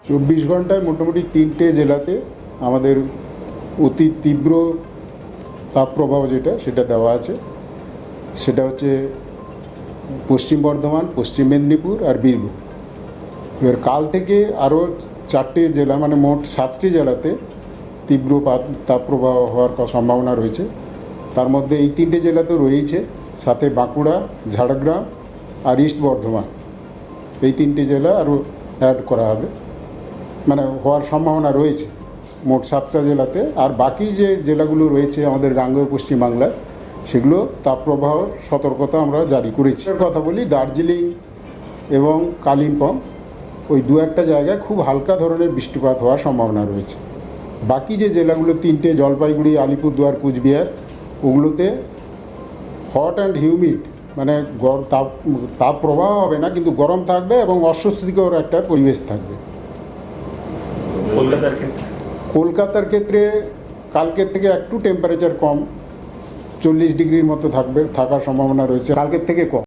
24 ঘন্টায় মোটামুটি 3টে জেলাতে আমাদের অতি তীব্র তাপপ্রবাহ সেটা দেওয়া আছে। সেটা হচ্ছে পশ্চিম বর্ধমান, পশ্চিম মেদিনীপুর আর বীরভূম। এবার কাল থেকে আরও 4টে জেলা, মানে মোট 7টি জেলাতে তীব্র তাপপ্রবাহ হওয়ার সম্ভাবনা রয়েছে। তার মধ্যে এই 3টে জেলা তো রয়েইছে, সাথে বাঁকুড়া, ঝাড়গ্রাম আর ইস্ট বর্ধমান, এই 3টে জেলা আরও অ্যাড করা হবে, মানে হওয়ার সম্ভাবনা রয়েছে মোট 7টা জেলাতে। আর বাকি যে জেলাগুলো রয়েছে আমাদের গাঙ্গেয় পশ্চিমবাংলায়, সেগুলো তাপপ্রবাহ সতর্কতা আমরা জারি করেছি। কথা বলি, দার্জিলিং এবং কালিম্পং, ওই 2-1টা জায়গায় খুব হালকা ধরনের বৃষ্টিপাত হওয়ার সম্ভাবনা রয়েছে। বাকি যে জেলাগুলো 3টে, জলপাইগুড়ি, আলিপুরদুয়ার, কুচবিহার, ওগুলোতে হট অ্যান্ড হিউমিড, মানে তাপ প্রবাহ হবে না, কিন্তু গরম থাকবে এবং অস্বস্তিকর একটা পরিবেশ থাকবে। কলকাতার ক্ষেত্রে কালকের থেকে একটু টেম্পারেচার কম, 40 ডিগ্রির মতো থাকার সম্ভাবনা রয়েছে, কালকের থেকে কম।